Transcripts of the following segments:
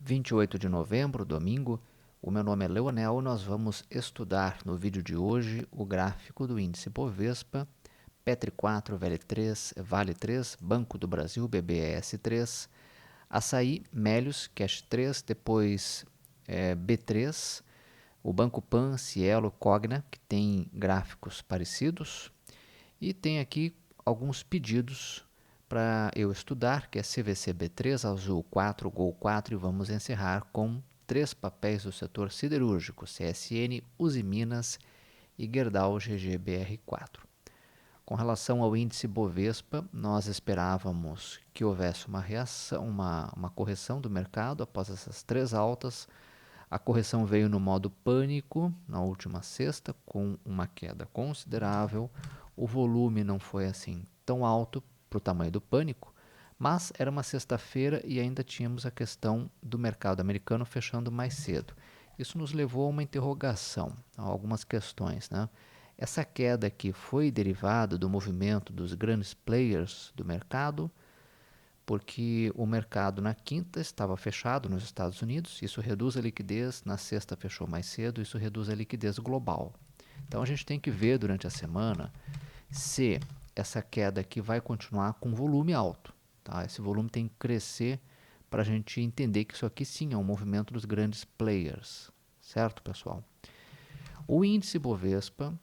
28 de novembro, domingo. O meu nome é Leonel e nós vamos estudar no vídeo de hoje o gráfico do índice Bovespa, Petri 4, VL3, Vale 3, Banco do Brasil, BBS 3, Açaí, Melius, Cash 3, depois B3, o Banco Pan, Cielo, Cogna, que tem gráficos parecidos, e tem aqui alguns pedidos para eu estudar, que é CVC B3, Azul 4, Gol 4, e vamos encerrar com 3 papéis do setor siderúrgico, CSN, Uzi Minas e Gerdau GGBR4. Com relação ao índice Bovespa, nós esperávamos que houvesse uma reação, uma correção do mercado após essas 3 altas. A correção veio no modo pânico na última sexta, com uma queda considerável. O volume não foi assim tão alto para o tamanho do pânico, mas era uma sexta-feira e ainda tínhamos a questão do mercado americano fechando mais cedo. Isso nos levou a uma interrogação, a algumas questões, né? Essa queda aqui foi derivada do movimento dos grandes players do mercado, porque o mercado na quinta estava fechado nos Estados Unidos, isso reduz a liquidez, na sexta fechou mais cedo, isso reduz a liquidez global. Então a gente tem que ver durante a semana se essa queda aqui vai continuar com volume alto. Tá? Esse volume tem que crescer para a gente entender que isso aqui sim é um movimento dos grandes players, certo, pessoal? O índice Bovespa,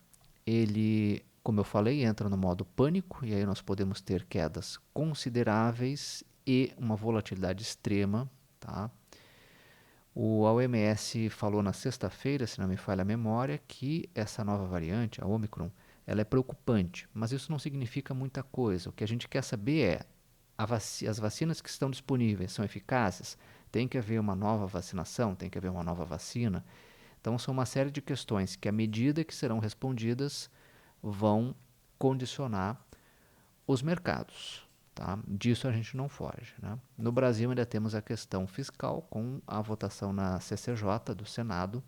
ele, como eu falei, entra no modo pânico e aí nós podemos ter quedas consideráveis e uma volatilidade extrema, tá? O OMS falou na sexta-feira, se não me falha a memória, que essa nova variante, a Omicron, ela é preocupante, mas isso não significa muita coisa. O que a gente quer saber é as vacinas que estão disponíveis são eficazes? Tem que haver uma nova vacinação? Tem que haver uma nova vacina? Então, são uma série de questões que, à medida que serão respondidas, vão condicionar os mercados. Tá? Disso a gente não foge. Né? No Brasil, ainda temos a questão fiscal, com a votação na CCJ do Senado,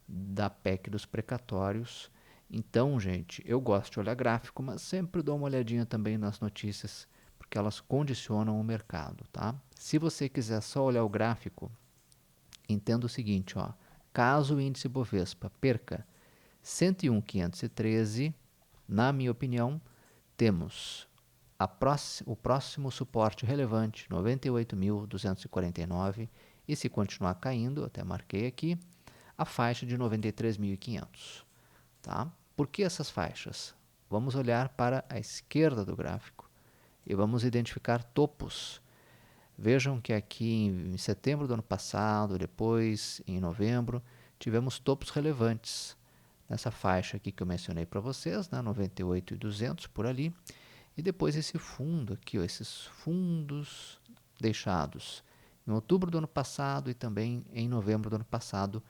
da PEC dos precatórios. Então, gente, eu gosto de olhar gráfico, mas sempre dou uma olhadinha também nas notícias, porque elas condicionam o mercado. Tá? Se você quiser só olhar o gráfico, entenda o seguinte, ó. Caso o índice Bovespa perca 101.513, na minha opinião, temos o próximo suporte relevante, 98.249, e se continuar caindo, até marquei aqui, a faixa de 93.500. Tá? Por que essas faixas? Vamos olhar para a esquerda do gráfico e vamos identificar topos. Vejam que aqui em setembro do ano passado, depois em novembro, tivemos topos relevantes nessa faixa aqui que eu mencionei para vocês, né, 98.200 por ali, e depois esse fundo aqui, ó, esses fundos deixados em outubro do ano passado e também em novembro do ano passado,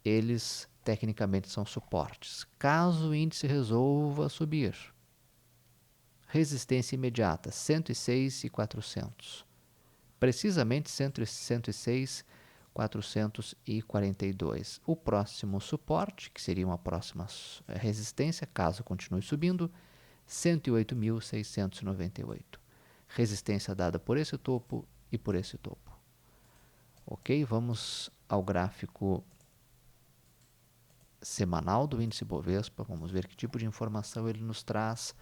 eles tecnicamente são suportes. Caso o índice resolva subir, resistência imediata 106.400. Precisamente 106.442. O próximo suporte, que seria uma próxima resistência, caso continue subindo, 108.698. Resistência dada por esse topo e por esse topo. Ok? Vamos ao gráfico semanal do índice Bovespa. Vamos ver que tipo de informação ele nos traz.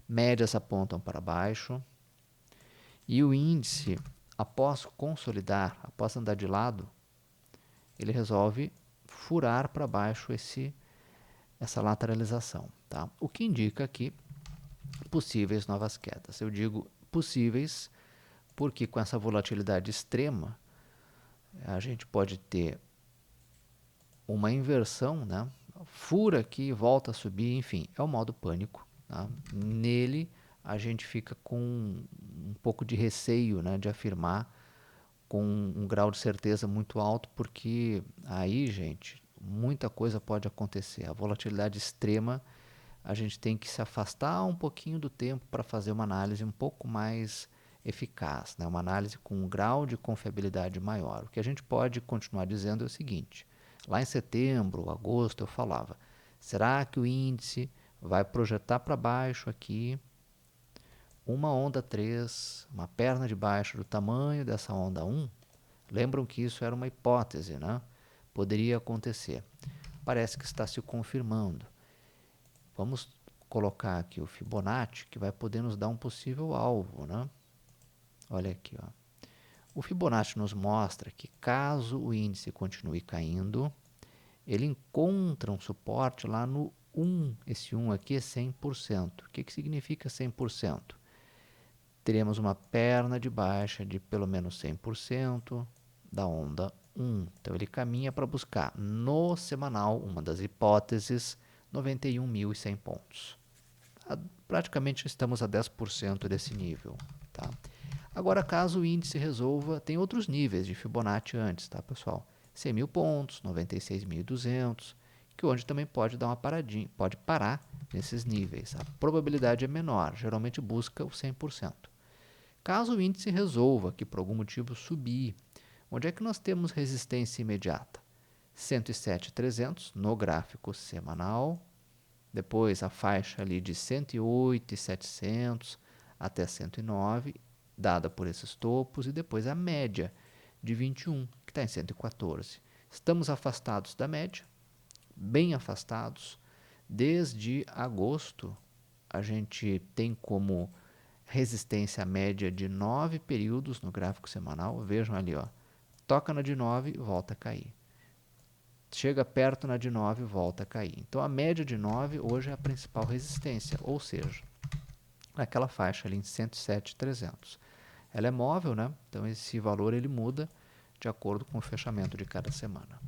Médias apontam para baixo. E o índice, após consolidar, após andar de lado, ele resolve furar para baixo essa lateralização. Tá? O que indica aqui possíveis novas quedas. Eu digo possíveis porque com essa volatilidade extrema, a gente pode ter uma inversão, né? Fura aqui, volta a subir, enfim, é o modo pânico. Tá? Nele, a gente fica com um pouco de receio, né, de afirmar com um grau de certeza muito alto, porque aí, gente, muita coisa pode acontecer. A volatilidade extrema, a gente tem que se afastar um pouquinho do tempo para fazer uma análise um pouco mais eficaz, né? Uma análise com um grau de confiabilidade maior. O que a gente pode continuar dizendo é o seguinte: lá em setembro, agosto, eu falava, será que o índice vai projetar para baixo aqui uma onda 3, uma perna de baixo do tamanho dessa onda 1? Lembram que isso era uma hipótese, né? Poderia acontecer. Parece que está se confirmando. Vamos colocar aqui o Fibonacci, que vai poder nos dar um possível alvo, né? Olha aqui, ó. O Fibonacci nos mostra que caso o índice continue caindo, ele encontra um suporte lá no 1. Esse 1 aqui é 100%. O que significa 100%? Teremos uma perna de baixa de pelo menos 100% da onda 1. Então, ele caminha para buscar no semanal, uma das hipóteses, 91.100 pontos. Praticamente estamos a 10% desse nível. Tá? Agora, caso o índice resolva, tem outros níveis de Fibonacci antes, tá, pessoal? 100.000 pontos, 96.200, que onde também pode dar uma paradinha, pode parar nesses níveis. A probabilidade é menor, geralmente busca o 100%. Caso o índice resolva que por algum motivo subir, onde é que nós temos resistência imediata? 107.300 no gráfico semanal, depois a faixa ali de 108.700 até 109, dada por esses topos, e depois a média de 21, que está em 114. Estamos afastados da média, bem afastados. Desde agosto, a gente tem como resistência média de 9 períodos no gráfico semanal. Vejam ali, ó, toca na de 9 e volta a cair. Chega perto na de 9 e volta a cair. Então, a média de 9 hoje é a principal resistência, ou seja, naquela faixa ali em 107.300. Ela é móvel, né? Então, esse valor ele muda de acordo com o fechamento de cada semana.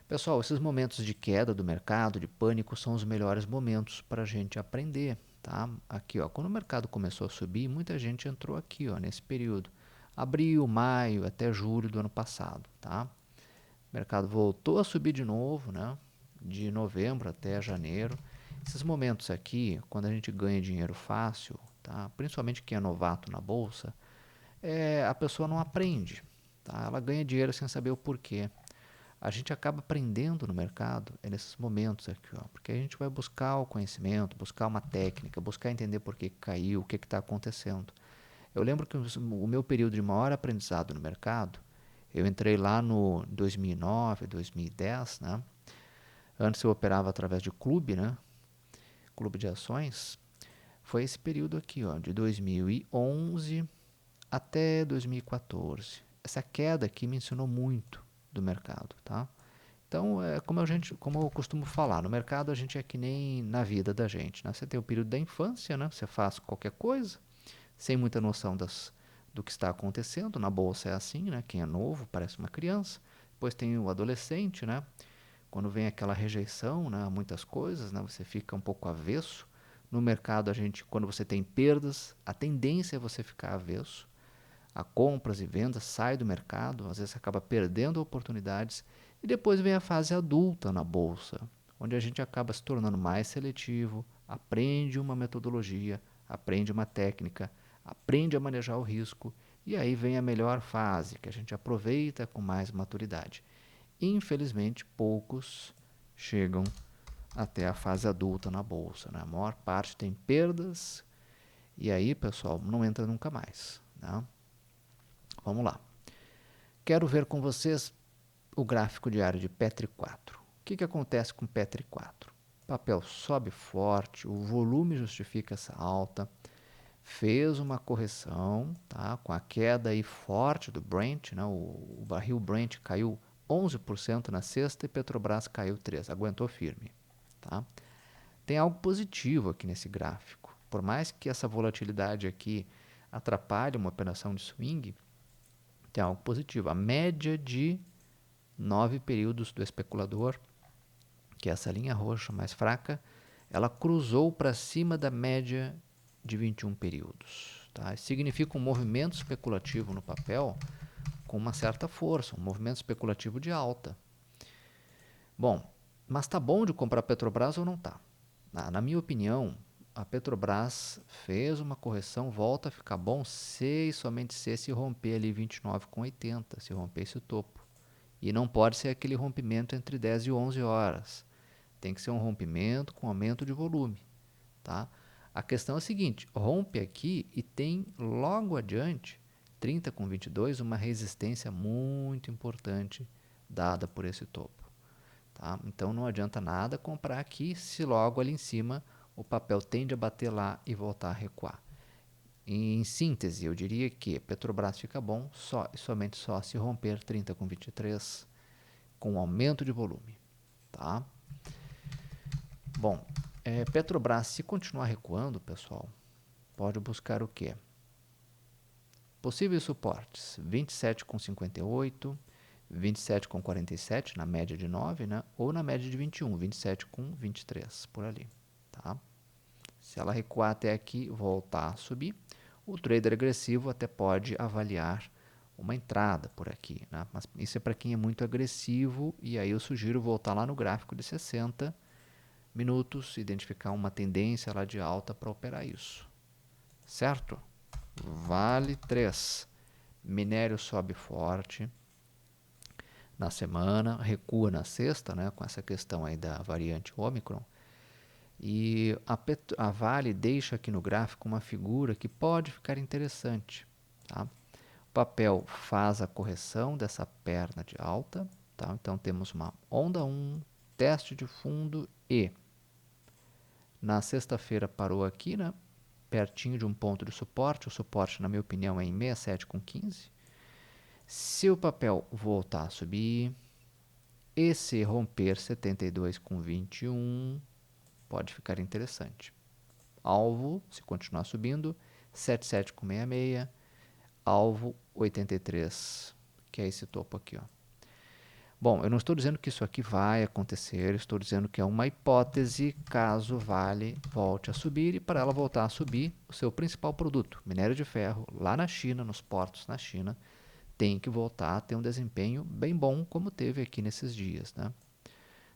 Pessoal, esses momentos de queda do mercado, de pânico, são os melhores momentos para a gente aprender. Tá? Aqui, ó, quando o mercado começou a subir, muita gente entrou aqui, ó, nesse período. Abril, maio, até julho do ano passado. Tá? O mercado voltou a subir de novo, né? De novembro até janeiro. Esses momentos aqui, quando a gente ganha dinheiro fácil, tá? Principalmente quem é novato na bolsa, a pessoa não aprende. Tá? Ela ganha dinheiro sem saber o porquê. A gente acaba aprendendo no mercado nesses momentos aqui, ó, porque a gente vai buscar o conhecimento, buscar uma técnica, buscar entender por que caiu, o que está acontecendo. Eu lembro que o meu período de maior aprendizado no mercado, eu entrei lá no 2009, 2010, né? Antes eu operava através de clube, né? Clube de ações. Foi esse período aqui, ó, de 2011 até 2014. Essa queda aqui me ensinou muito do mercado, tá? Então, como eu costumo falar, no mercado a gente é que nem na vida da gente, né? Você tem o período da infância, né? Você faz qualquer coisa, sem muita noção do que está acontecendo. Na bolsa é assim, né? Quem é novo parece uma criança. Depois tem o adolescente, né? Quando vem aquela rejeição, né, a muitas coisas, né? Você fica um pouco avesso. No mercado, quando você tem perdas, a tendência é você ficar avesso a compras e vendas, sai do mercado, às vezes acaba perdendo oportunidades, e depois vem a fase adulta na bolsa, onde a gente acaba se tornando mais seletivo, aprende uma metodologia, aprende uma técnica, aprende a manejar o risco, e aí vem a melhor fase, que a gente aproveita com mais maturidade. Infelizmente, poucos chegam até a fase adulta na bolsa, né? A maior parte tem perdas, e aí, pessoal, não entra nunca mais, né? Vamos lá. Quero ver com vocês o gráfico diário de Petri 4. O que acontece com Petri 4? O papel sobe forte, o volume justifica essa alta, fez uma correção, tá? Com a queda aí forte do Brent, né? O barril Brent caiu 11% na sexta e Petrobras caiu 3%, aguentou firme. Tá? Tem algo positivo aqui nesse gráfico. Por mais que essa volatilidade aqui atrapalhe uma operação de swing, tem algo positivo. A média de 9 períodos do especulador, que é essa linha roxa mais fraca, ela cruzou para cima da média de 21 períodos. Tá? Isso significa um movimento especulativo no papel com uma certa força, um movimento especulativo de alta. Bom, mas está bom de comprar Petrobras ou não está? Na minha opinião, a Petrobras fez uma correção, volta a ficar bom se e somente se romper ali 29,80, se romper esse topo. E não pode ser aquele rompimento entre 10 e 11 horas. Tem que ser um rompimento com aumento de volume. Tá? A questão é a seguinte, rompe aqui e tem logo adiante 30,22, uma resistência muito importante dada por esse topo. Tá? Então não adianta nada comprar aqui se logo ali em cima o papel tende a bater lá e voltar a recuar. Em síntese, eu diria que Petrobras fica bom só e somente só se romper 30,23 com aumento de volume. Tá? Bom, Petrobras, se continuar recuando, pessoal, pode buscar o quê? Possíveis suportes: 27,58, 27,47 na média de 9, né? Ou na média de 21, 27,23 por ali. Tá? Se ela recuar até aqui, voltar a subir, o trader agressivo até pode avaliar uma entrada por aqui, né? Mas isso é para quem é muito agressivo, e aí eu sugiro voltar lá no gráfico de 60 minutos, identificar uma tendência lá de alta para operar isso. Certo? Vale 3. Minério sobe forte na semana, recua na sexta, né, com essa questão aí da variante Ômicron. E a Vale deixa aqui no gráfico uma figura que pode ficar interessante. Tá? O papel faz a correção dessa perna de alta. Tá? Então temos uma onda 1, teste de fundo e na sexta-feira parou aqui, né? Pertinho de um ponto de suporte. O suporte, na minha opinião, é em 67,15. Se o papel voltar a subir e se romper 72,21, pode ficar interessante. Alvo, se continuar subindo, 77,66. Alvo 83, que é esse topo aqui, ó. Bom, eu não estou dizendo que isso aqui vai acontecer, estou dizendo que é uma hipótese caso Vale volte a subir, e para ela voltar a subir, o seu principal produto, minério de ferro, lá na China, nos portos na China, tem que voltar a ter um desempenho bem bom, como teve aqui nesses dias, né?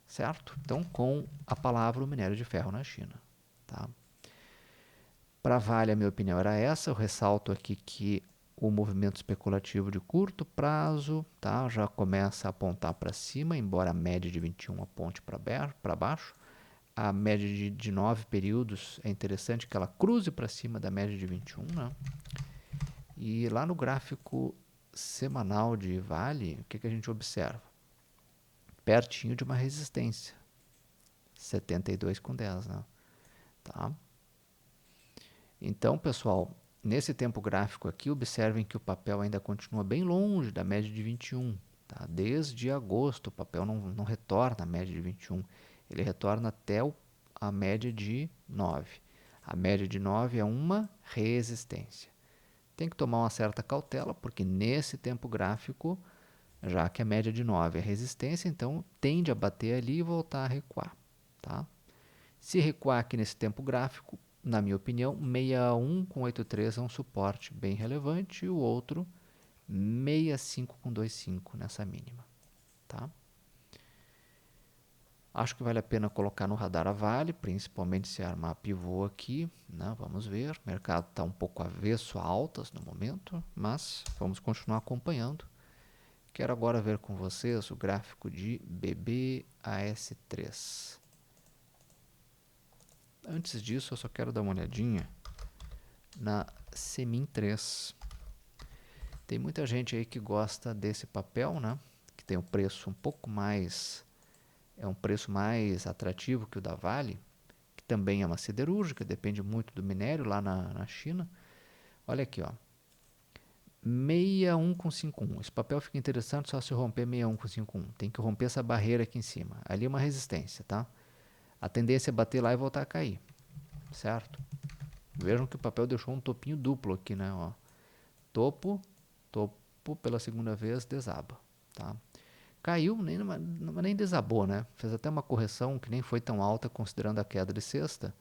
Certo? Então, com a palavra o minério de ferro na China. Tá? Para Vale, a minha opinião era essa. Eu ressalto aqui que o movimento especulativo de curto prazo, tá, já começa a apontar para cima, embora a média de 21 aponte para baixo. A média de 9 períodos é interessante que ela cruze para cima da média de 21. Né? E lá no gráfico semanal de Vale, o que a gente observa? Pertinho de uma resistência, 72,10. Né? Tá? Então, pessoal, nesse tempo gráfico aqui, observem que o papel ainda continua bem longe da média de 21. Tá? Desde agosto, o papel não retorna à média de 21. Ele retorna até a média de 9. A média de 9 é uma resistência. Tem que tomar uma certa cautela, porque nesse tempo gráfico, já que a média de 9 é resistência, então tende a bater ali e voltar a recuar. Tá? Se recuar aqui nesse tempo gráfico, na minha opinião, 61,83 é um suporte bem relevante e o outro 65,25 nessa mínima. Tá? Acho que vale a pena colocar no radar a Vale, principalmente se armar pivô aqui. Né? Vamos ver, o mercado está um pouco avesso a altas no momento, mas vamos continuar acompanhando. Quero agora ver com vocês o gráfico de BBAS3. Antes disso, eu só quero dar uma olhadinha na Semin 3. Tem muita gente aí que gosta desse papel, né? Que tem um preço um pouco mais, é um preço mais atrativo que o da Vale, que também é uma siderúrgica, depende muito do minério lá na China. Olha aqui, ó. 61,51. Esse papel fica interessante só se romper 61,51. Tem que romper essa barreira aqui em cima. Ali é uma resistência, tá? A tendência é bater lá e voltar a cair, certo? Vejam que o papel deixou um topinho duplo aqui, né? Ó. Topo, topo, pela segunda vez desaba, tá? Caiu, nem desabou, né? Fez até uma correção que nem foi tão alta considerando a queda de sexta.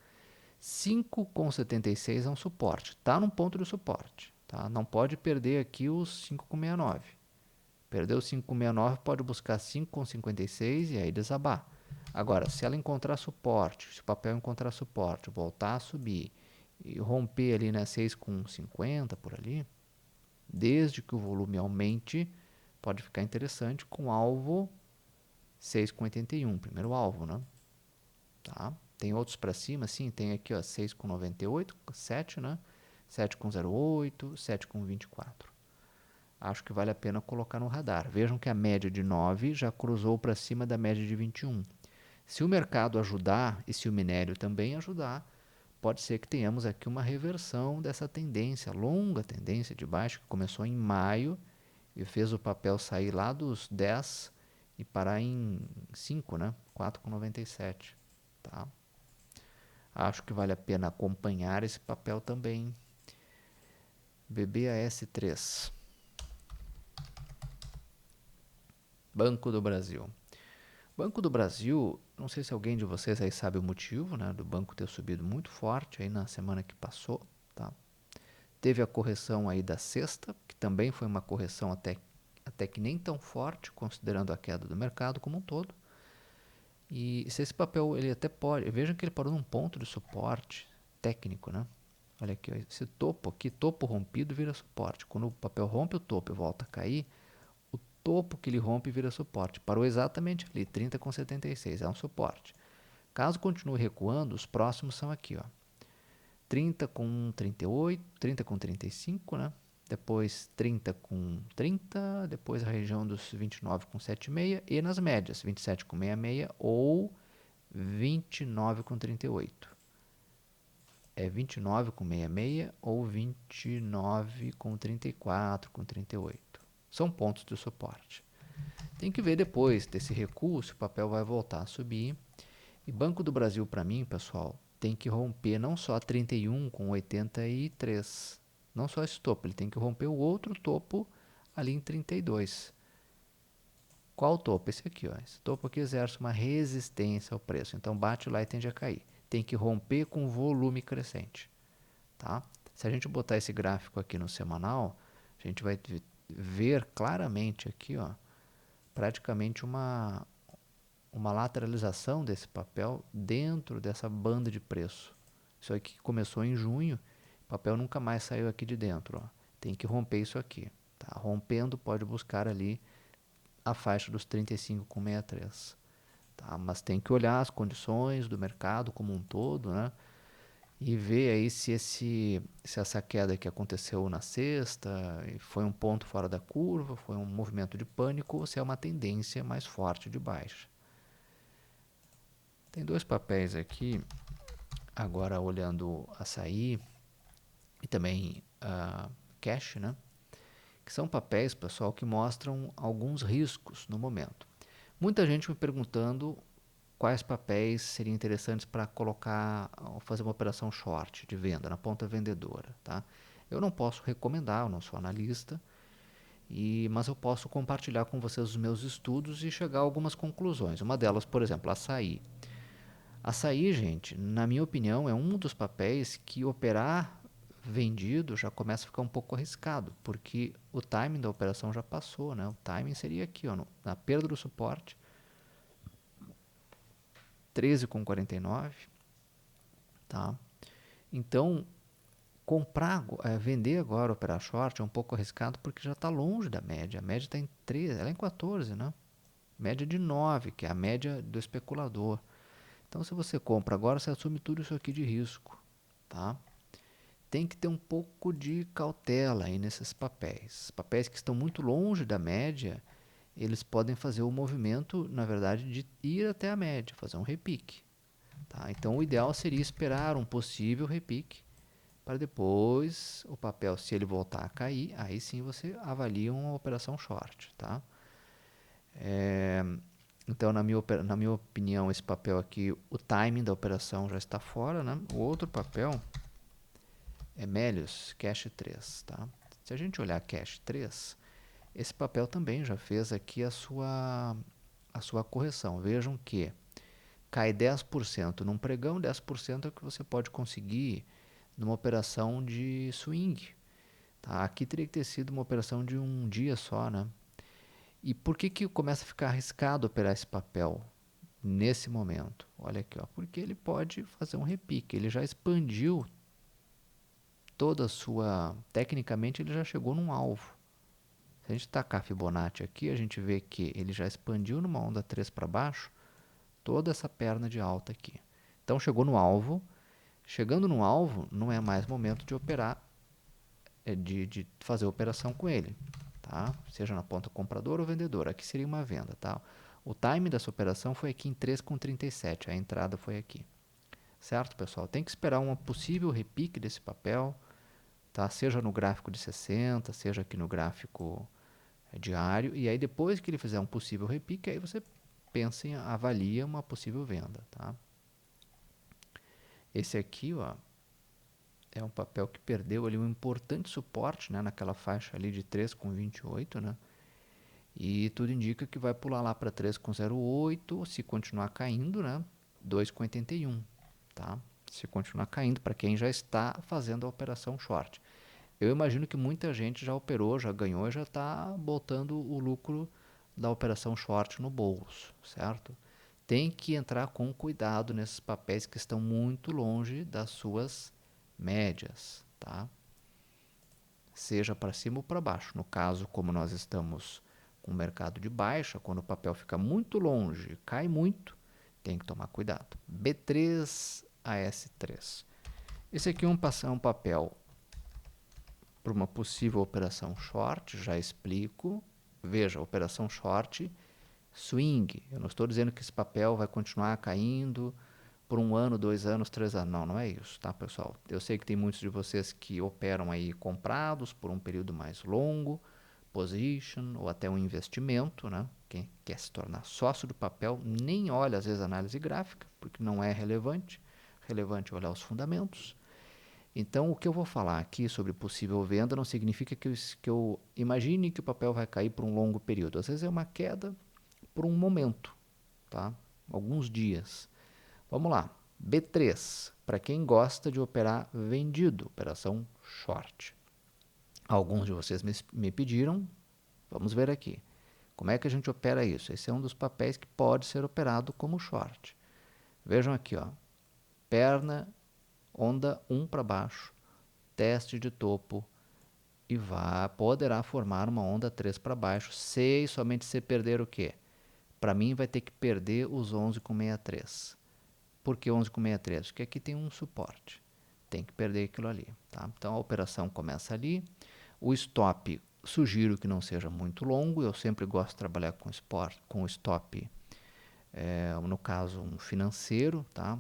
5,76 é um suporte, está num ponto de suporte, tá? Não pode perder aqui os 5,69. Perdeu 5,69, pode buscar 5,56 e aí desabar. Agora, se ela encontrar suporte, se o papel encontrar suporte, voltar a subir e romper ali, né, 6,50 por ali, desde que o volume aumente, pode ficar interessante com alvo 6,81, primeiro alvo, né? Tá? Tem outros para cima, sim, tem aqui, ó, 6,98, 7, né? 7,08, 7,24. acho que vale a pena colocar no radar. Vejam que a média de 9 já cruzou para cima da média de 21. Se o mercado ajudar e se o minério também ajudar, pode ser que tenhamos aqui uma reversão dessa tendência, longa tendência de baixa, que começou em maio e fez o papel sair lá dos 10 e parar em 5, né? 4,97. Tá? Acho que vale a pena acompanhar esse papel também. BBAS3. Banco do Brasil. Banco do Brasil, não sei se alguém de vocês aí sabe o motivo, né, do banco ter subido muito forte aí na semana que passou, tá? Teve a correção aí da sexta, que também foi uma correção até que nem tão forte, considerando a queda do mercado como um todo. E se esse papel, ele até pode, vejam que ele parou num ponto de suporte técnico, né? Olha aqui, ó, esse topo aqui, topo rompido vira suporte. Quando o papel rompe o topo e volta a cair, o topo que ele rompe vira suporte. Parou exatamente ali, 30,76, é um suporte. Caso continue recuando, os próximos são aqui, ó. 30,38, 30,35, né? Depois 30,30, depois a região dos 29,76 e nas médias 27,66 ou 29,38. É 29,66 ou 29,34, com 38. São pontos de suporte. Tem que ver depois desse recuo se o papel vai voltar a subir. E Banco do Brasil, para mim, pessoal, tem que romper não só 31,83, não só esse topo, ele tem que romper o outro topo ali em 32. Qual topo? Esse aqui, ó. Esse topo aqui exerce uma resistência ao preço, então bate lá e tende a cair. Tem que romper com volume crescente, tá? Se a gente botar esse gráfico aqui no semanal, a gente vai ver claramente aqui, ó, praticamente uma lateralização desse papel dentro dessa banda de preço. Isso aqui começou em junho, o papel nunca mais saiu aqui de dentro. Ó. Tem que romper isso aqui. Tá? Rompendo, pode buscar ali a faixa dos 35,63. Tá? Mas tem que olhar as condições do mercado como um todo, né? E ver aí se essa queda que aconteceu na sexta foi um ponto fora da curva, foi um movimento de pânico ou se é uma tendência mais forte de baixa. Tem dois papéis aqui, agora olhando Açaí e também Cash, né? Que são papéis, pessoal, que mostram alguns riscos no momento. Muita gente me perguntando quais papéis seriam interessantes para colocar, fazer uma operação short de venda na ponta vendedora, tá? Eu não posso recomendar, eu não sou analista, mas eu posso compartilhar com vocês os meus estudos e chegar a algumas conclusões. Uma delas, por exemplo, Açaí. Açaí, gente, na minha opinião, é um dos papéis que operar vendido já começa a ficar um pouco arriscado, porque o timing da operação já passou, né? O timing seria aqui, ó, na perda do suporte, 13,49, tá? Então, vender agora, operar short é um pouco arriscado porque já está longe da média. A média está em 13, ela é em 14, né? Média de 9, que é a média do especulador. Então, se você compra agora, você assume tudo isso aqui de risco, tá? Tem que ter um pouco de cautela aí nesses papéis. Papéis que estão muito longe da média, eles podem fazer o movimento, na verdade, de ir até a média, fazer um repique. Tá? Então, o ideal seria esperar um possível repique para depois o papel, se ele voltar a cair, aí sim você avalia uma operação short. Tá? Então, na minha opinião, esse papel aqui, o timing da operação já está fora. Né? O outro papel é Melius Cash 3, tá? Se a gente olhar Cash 3, esse papel também já fez aqui a sua correção. Vejam que cai 10% num pregão, 10% é o que você pode conseguir numa operação de swing. Tá? Aqui teria que ter sido uma operação de um dia só, né? E por que começa a ficar arriscado operar esse papel nesse momento? Olha aqui, ó, porque ele pode fazer um repique, ele já expandiu toda a sua... Tecnicamente, ele já chegou num alvo. Se a gente tacar Fibonacci aqui, a gente vê que ele já expandiu numa onda 3 para baixo toda essa perna de alta aqui. Então, chegou no alvo. Chegando no alvo, não é mais momento de operar, de fazer operação com ele. tá? Seja na ponta comprador ou vendedor. Aqui seria uma venda, tá? O time dessa operação foi aqui em 3,37, a entrada foi aqui. Certo, pessoal? Tem que esperar um possível repique desse papel, tá? Seja no gráfico de 60, seja aqui no gráfico diário, e aí depois que ele fizer um possível repique, aí você pensa em avalia uma possível venda, tá? Esse aqui, ó, é um papel que perdeu ali um importante suporte, né, naquela faixa ali de 3,28, né? E tudo indica que vai pular lá para 3,08, se continuar caindo, né? 2,81, tá? Se continuar caindo, para quem já está fazendo a operação short. Eu imagino que muita gente já operou, já ganhou e já está botando o lucro da operação short no bolso, certo? Tem que entrar com cuidado nesses papéis que estão muito longe das suas médias, tá? Seja para cima ou para baixo. No caso, como nós estamos com o mercado de baixa, quando o papel fica muito longe, cai muito, tem que tomar cuidado. B3 a S3. Esse aqui é um papel para uma possível operação short, já explico. Veja, operação short, swing. Eu não estou dizendo que esse papel vai continuar caindo por 1 ano, 2 anos, 3 anos. Não, não é isso, tá, pessoal? Eu sei que tem muitos de vocês que operam aí comprados por um período mais longo, position ou até um investimento, né? Quem quer se tornar sócio do papel nem olha às vezes a análise gráfica, porque não é relevante. Relevante é olhar os fundamentos. Então, o que eu vou falar aqui sobre possível venda não significa que eu imagine que o papel vai cair por um longo período. Às vezes é uma queda por um momento, tá? Alguns dias. Vamos lá. B3, para quem gosta de operar vendido, operação short. Alguns de vocês me pediram, vamos ver aqui. Como é que a gente opera isso? Esse é um dos papéis que pode ser operado como short. Vejam aqui, ó. Perna, onda 1 para baixo, teste de topo e poderá formar uma onda 3 para baixo, se e somente se perder o quê? Para mim vai ter que perder os 11,63. Por que 11,63? Porque aqui tem um suporte. Tem que perder aquilo ali, tá? Então a operação começa ali. O stop, sugiro que não seja muito longo. Eu sempre gosto de trabalhar com stop, no caso, um financeiro, tá?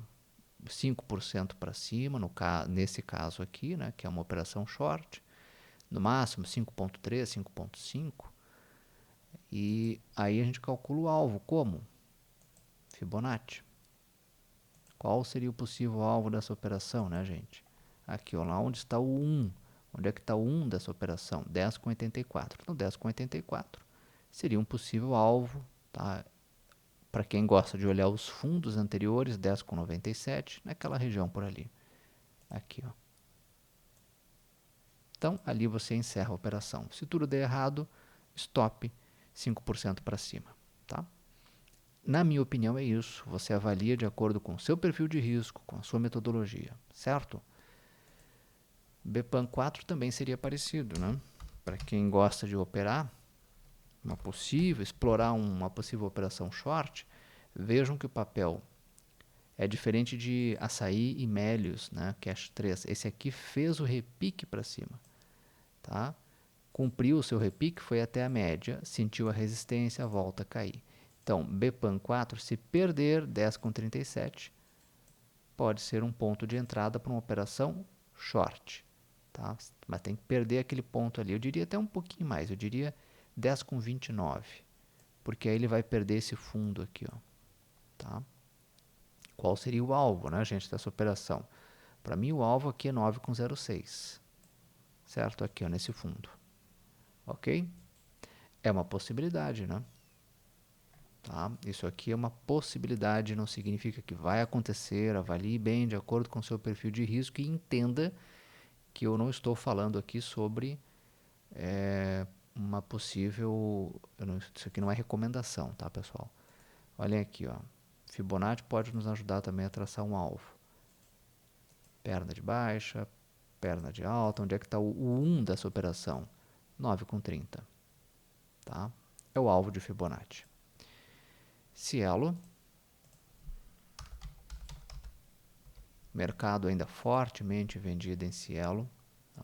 5% para cima, nesse caso aqui, né, que é uma operação short. No máximo 5,3, 5,5. E aí a gente calcula o alvo. Como? Fibonacci. Qual seria o possível alvo dessa operação, né, gente? Aqui, ó, lá onde está o 1. Onde é que está o 1 dessa operação? 10,84. Então, 10,84 seria um possível alvo, tá? Para quem gosta de olhar os fundos anteriores, 10,97, naquela região por ali. Aqui, ó. Então, ali você encerra a operação. Se tudo der errado, stop 5% para cima, tá? Na minha opinião é isso. Você avalia de acordo com o seu perfil de risco, com a sua metodologia, certo? BPAN 4 também seria parecido, né? Para quem gosta de operar, explorar uma possível operação short, vejam que o papel é diferente de Açaí e Melius, né? Cash 3. Esse aqui fez o repique para cima, tá? Cumpriu o seu repique, foi até a média, sentiu a resistência, volta a cair. Então, BPAN 4, se perder 10,37, pode ser um ponto de entrada para uma operação short, tá? Mas tem que perder aquele ponto ali. Eu diria até um pouquinho mais, eu diria 10,29, porque aí ele vai perder esse fundo aqui, ó, tá? Qual seria o alvo, né, gente, dessa operação? Para mim, o alvo aqui é 9,06, certo? Aqui, ó, nesse fundo, ok? É uma possibilidade, né? Tá? Isso aqui é uma possibilidade, não significa que vai acontecer. Avalie bem de acordo com o seu perfil de risco e entenda que eu não estou falando aqui sobre uma possível... isso aqui não é recomendação, tá, pessoal? Olhem aqui, ó. Fibonacci pode nos ajudar também a traçar um alvo. Perna de baixa, perna de alta. Onde é que está o 1 dessa operação? 9,30. Tá? É o alvo de Fibonacci. Cielo. Mercado ainda fortemente vendido em Cielo.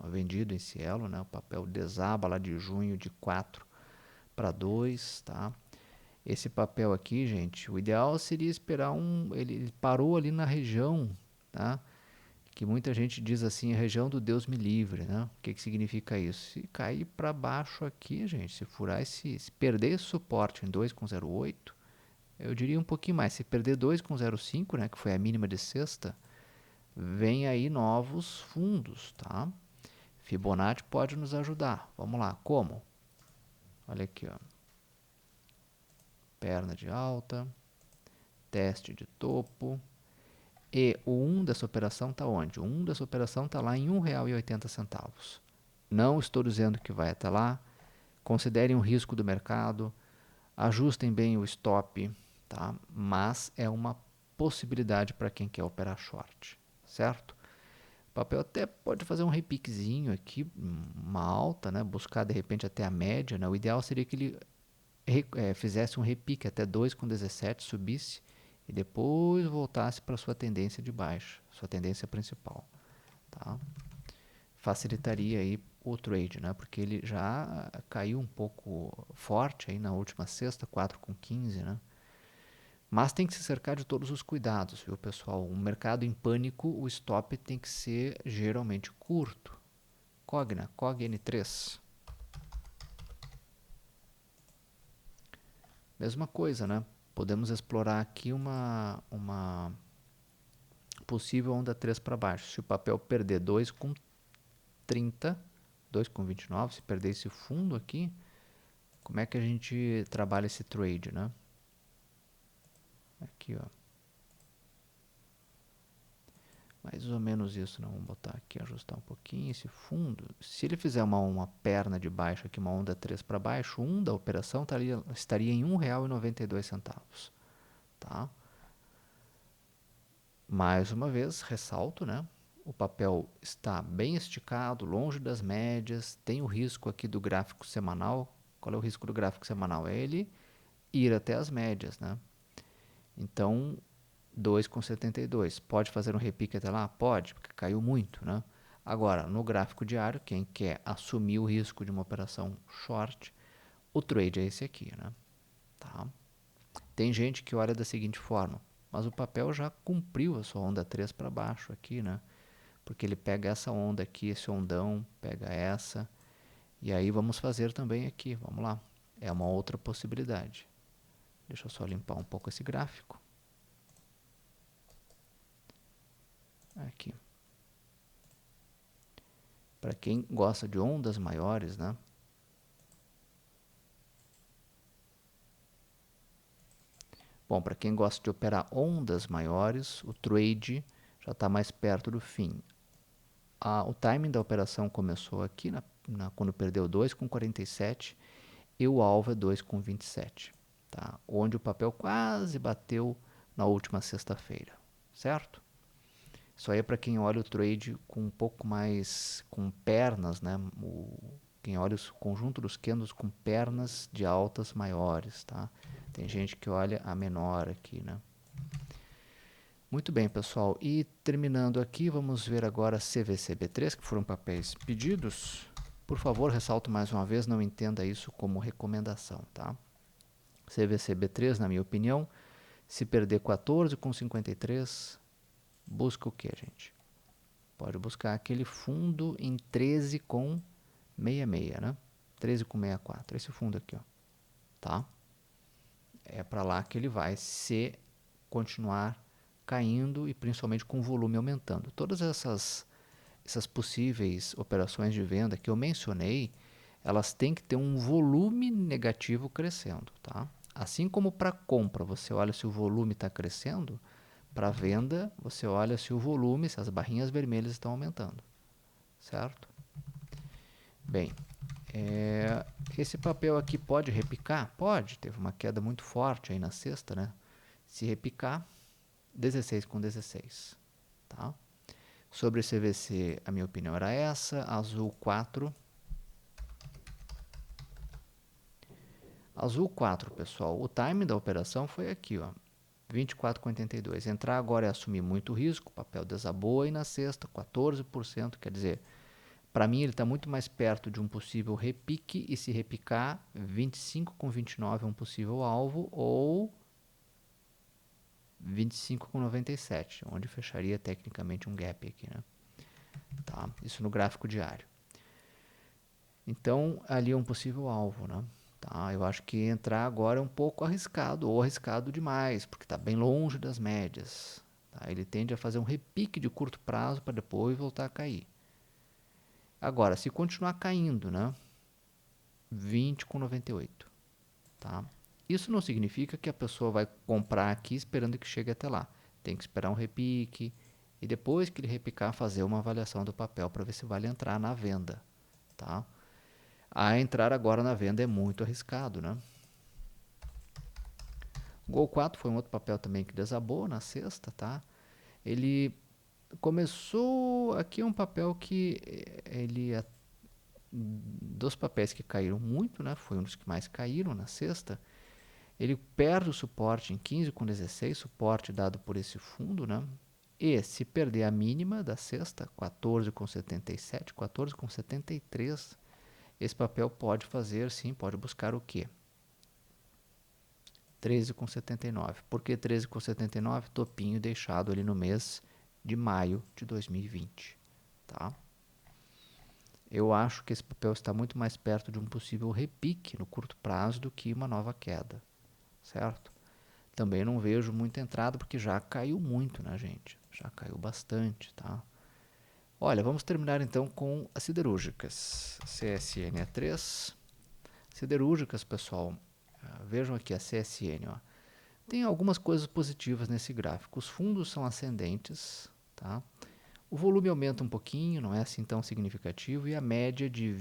vendido em Cielo, né? O papel desaba lá de junho de 4 para 2, tá? Esse papel aqui, gente, o ideal seria esperar ele parou ali na região, tá? Que muita gente diz assim, a região do Deus me livre, né? O que que significa isso? Se cair para baixo aqui, gente, se furar se perder esse suporte em 2,08, eu diria um pouquinho mais, se perder 2,05, né, que foi a mínima de sexta, vem aí novos fundos, tá? Fibonacci pode nos ajudar. Vamos lá, como? Olha aqui, ó. Perna de alta, teste de topo. E o 1 dessa operação está onde? O 1 dessa operação está lá em R$ 1,80. Não estou dizendo que vai até lá. Considerem o risco do mercado. Ajustem bem o stop, tá? Mas é uma possibilidade para quem quer operar short, certo? O papel até pode fazer um repiquezinho aqui, uma alta, né? Buscar de repente até a média, né? O ideal seria que ele fizesse um repique até 2,17, subisse e depois voltasse para sua tendência de baixa, sua tendência principal, tá? Facilitaria aí o trade, né? Porque ele já caiu um pouco forte aí na última sexta, 4,15, né? Mas tem que se cercar de todos os cuidados, viu, pessoal? Um mercado em pânico, o stop tem que ser geralmente curto. Cogna, COG-N3. Mesma coisa, né? Podemos explorar aqui uma possível onda 3 para baixo. Se o papel perder 2,30, 2,29, se perder esse fundo aqui, como é que a gente trabalha esse trade, né? Aqui, ó. Mais ou menos isso, né? Vamos botar aqui, ajustar um pouquinho esse fundo. Se ele fizer uma perna de baixo aqui, uma onda 3 para baixo, 1 da operação estaria em R$ 1,92, tá? Mais uma vez, ressalto, né? O papel está bem esticado, longe das médias, tem o risco aqui do gráfico semanal. Qual é o risco do gráfico semanal? É ele ir até as médias, né? Então, 2,72. Pode fazer um repique até lá? Pode, porque caiu muito, né? Agora, no gráfico diário, quem quer assumir o risco de uma operação short, o trade é esse aqui, né? Tá? Tem gente que olha da seguinte forma, mas o papel já cumpriu a sua onda 3 para baixo aqui, né? Porque ele pega essa onda aqui, esse ondão, pega essa, e aí vamos fazer também aqui, vamos lá. É uma outra possibilidade. Deixa eu só limpar um pouco esse gráfico. Aqui. Para quem gosta de ondas maiores, né? Bom, para quem gosta de operar ondas maiores, o trade já está mais perto do fim. O timing da operação começou aqui, quando perdeu 2,47 e o alvo é 2,27, tá? Onde o papel quase bateu na última sexta-feira, certo? Isso aí é para quem olha o trade com um pouco mais, com pernas, né? Quem olha o conjunto dos candles com pernas de altas maiores, tá? Tem gente que olha a menor aqui, né? Muito bem, pessoal. E terminando aqui, vamos ver agora CVCB3, que foram papéis pedidos. Por favor, ressalto mais uma vez, não entenda isso como recomendação, tá? CVCB3, na minha opinião, se perder 14,53, busca o que, gente? Pode buscar aquele fundo em 13,66, né? 13,64, esse fundo aqui, ó, tá? É para lá que ele vai se continuar caindo e principalmente com o volume aumentando. Todas essas possíveis operações de venda que eu mencionei, elas têm que ter um volume negativo crescendo, tá? Assim como para compra, você olha se o volume está crescendo, para venda, você olha se o volume, se as barrinhas vermelhas estão aumentando, certo? Bem, esse papel aqui pode repicar? Pode, teve uma queda muito forte aí na sexta, né? Se repicar, 16,16, tá? Sobre CVC, a minha opinião era essa. Azul 4. Azul 4, pessoal. O time da operação foi aqui, ó. 24,82. Entrar agora é assumir muito risco. O papel desabou aí na sexta, 14%. Quer dizer, Para mim, ele está muito mais perto de um possível repique, e se repicar, 25,29 é um possível alvo, ou 25,97, onde fecharia tecnicamente um gap aqui, né? Tá? Isso no gráfico diário. Então, ali é um possível alvo, né? Tá? Eu acho que entrar agora é um pouco arriscado, ou arriscado demais, porque está bem longe das médias. Tá? Ele tende a fazer um repique de curto prazo para depois voltar a cair. Agora, se continuar caindo, né? 20,98. Tá? Isso não significa que a pessoa vai comprar aqui esperando que chegue até lá. Tem que esperar um repique e depois que ele repicar, fazer uma avaliação do papel para ver se vale entrar na venda. Tá? A entrar agora na venda é muito arriscado, né? O Gol 4 foi um outro papel também que desabou na sexta, tá? Ele começou, aqui é um papel que ele é dos papéis que caíram muito, né? Foi um dos que mais caíram na sexta. Ele perde o suporte em 15,16, suporte dado por esse fundo, né? E se perder a mínima da sexta, 14,77, 14,73, esse papel pode fazer, sim, pode buscar o quê? 13,79. Por que 13,79? Topinho deixado ali no mês de maio de 2020. Tá? Eu acho que esse papel está muito mais perto de um possível repique no curto prazo do que uma nova queda. Certo? Também não vejo muita entrada porque já caiu muito, né, gente? Já caiu bastante, tá? Olha, vamos terminar então com as siderúrgicas. CSN3. Siderúrgicas, pessoal. Vejam aqui a CSN, ó. Tem algumas coisas positivas nesse gráfico. Os fundos são ascendentes, tá? O volume aumenta um pouquinho, não é assim tão significativo, e a média de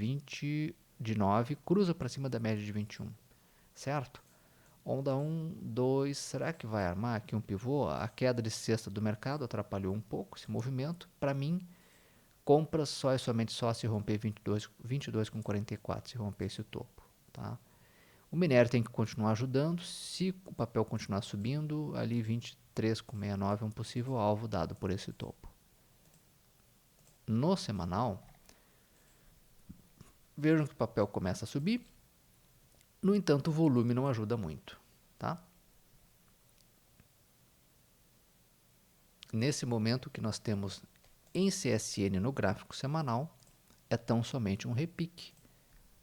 9 cruza para cima da média de 21, certo? Onda 1, 2, será que vai armar aqui um pivô? A queda de sexta do mercado atrapalhou um pouco esse movimento. Para mim, compras só e somente só se romper 22,44, se romper esse topo, tá? O minério tem que continuar ajudando. Se o papel continuar subindo, ali 23,69 é um possível alvo dado por esse topo. No semanal, vejam que o papel começa a subir. No entanto, o volume não ajuda muito, tá? Nesse momento, o que nós temos em CSN no gráfico semanal é tão somente um repique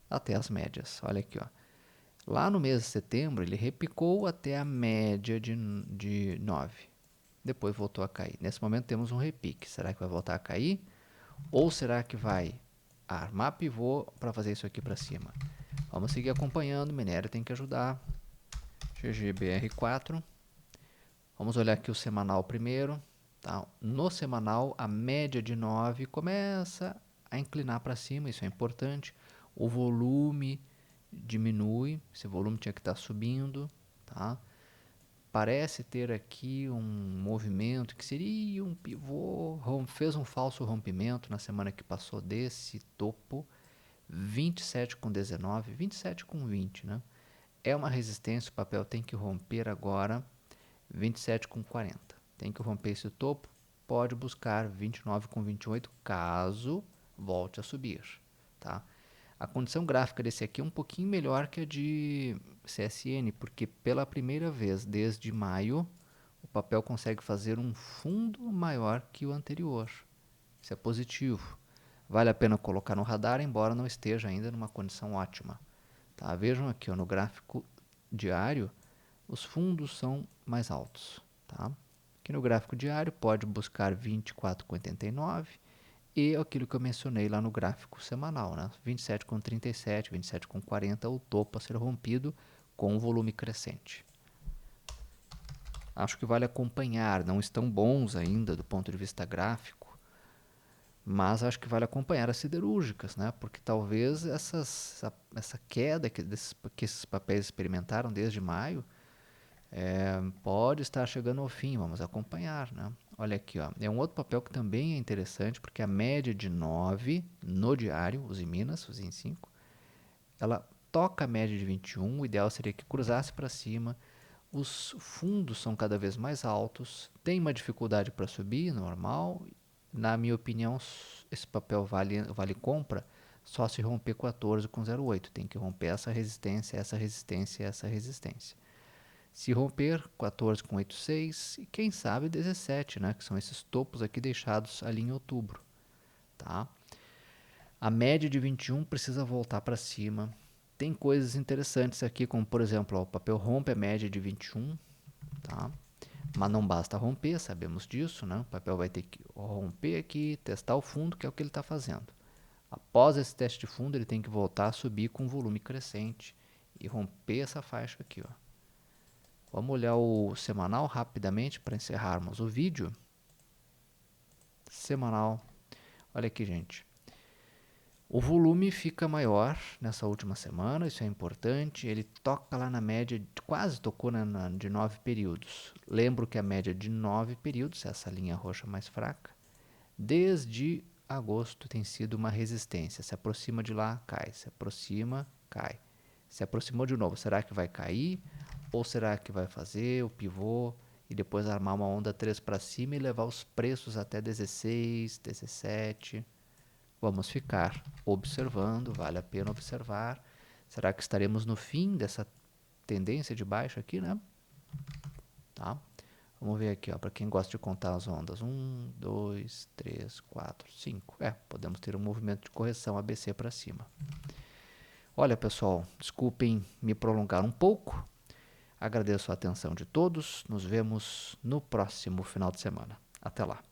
até as médias. Olha aqui, ó. Lá no mês de setembro, ele repicou até a média de 9. Depois voltou a cair. Nesse momento temos um repique. Será que vai voltar a cair? Ou será que vai armar pivô para fazer isso aqui para cima? Vamos seguir acompanhando. O minério tem que ajudar. GGBR4. Vamos olhar aqui o semanal primeiro. Tá? No semanal, a média de 9 começa a inclinar para cima. Isso é importante. O volume diminui. Esse volume tinha que estar subindo. Tá? Parece ter aqui um movimento que seria um pivô, fez um falso rompimento na semana que passou desse topo, 27,19, 27,20, né? É uma resistência, o papel tem que romper agora 27,40. Tem que romper esse topo, pode buscar 29,28 caso volte a subir, tá? A condição gráfica desse aqui é um pouquinho melhor que a de CSN, porque pela primeira vez desde maio o papel consegue fazer um fundo maior que o anterior. Isso é positivo. Vale a pena colocar no radar, embora não esteja ainda numa condição ótima. Tá? Vejam aqui ó, no gráfico diário, os fundos são mais altos. Tá? Aqui no gráfico diário pode buscar 24,89 e aquilo que eu mencionei lá no gráfico semanal, né? 27,37, 27,40, o topo a ser rompido com o volume crescente. Acho que vale acompanhar, não estão bons ainda do ponto de vista gráfico, mas acho que vale acompanhar as siderúrgicas, né? Porque talvez essa queda que esses papéis experimentaram desde maio pode estar chegando ao fim, vamos acompanhar, né? Olha aqui, ó, é um outro papel que também é interessante, porque a média de 9 no diário, os em Minas, os em 5, ela toca a média de 21, o ideal seria que cruzasse para cima, os fundos são cada vez mais altos, tem uma dificuldade para subir, normal, na minha opinião, esse papel vale compra só se romper 14 com 0,8. Tem que romper essa resistência, essa resistência, essa resistência. Se romper 14 com 8,6 e quem sabe 17, né, que são esses topos aqui deixados ali em outubro, tá? A média de 21 precisa voltar para cima. Tem coisas interessantes aqui, como por exemplo, ó, o papel rompe a média de 21, tá? Mas não basta romper, sabemos disso, né? O papel vai ter que romper aqui, testar o fundo, que é o que ele está fazendo. Após esse teste de fundo, ele tem que voltar a subir com volume crescente e romper essa faixa aqui, ó. Vamos olhar o semanal rapidamente para encerrarmos o vídeo. Semanal. Olha aqui, gente. O volume fica maior nessa última semana, isso é importante. Ele toca lá na média, quase tocou de 9 períodos. Lembro que a média de 9 períodos, essa linha roxa mais fraca, desde agosto tem sido uma resistência. Se aproxima de lá, cai. Se aproxima, cai. Se aproximou de novo, será que vai cair? Ou será que vai fazer o pivô e depois armar uma onda 3 para cima e levar os preços até 16, 17? Vamos ficar observando, vale a pena observar. Será que estaremos no fim dessa tendência de baixa aqui, né? Tá? Vamos ver aqui, ó, para quem gosta de contar as ondas. 1, 2, 3, 4, 5. Podemos ter um movimento de correção ABC para cima. Olha, pessoal, desculpem me prolongar um pouco. Agradeço a atenção de todos. Nos vemos no próximo final de semana. Até lá.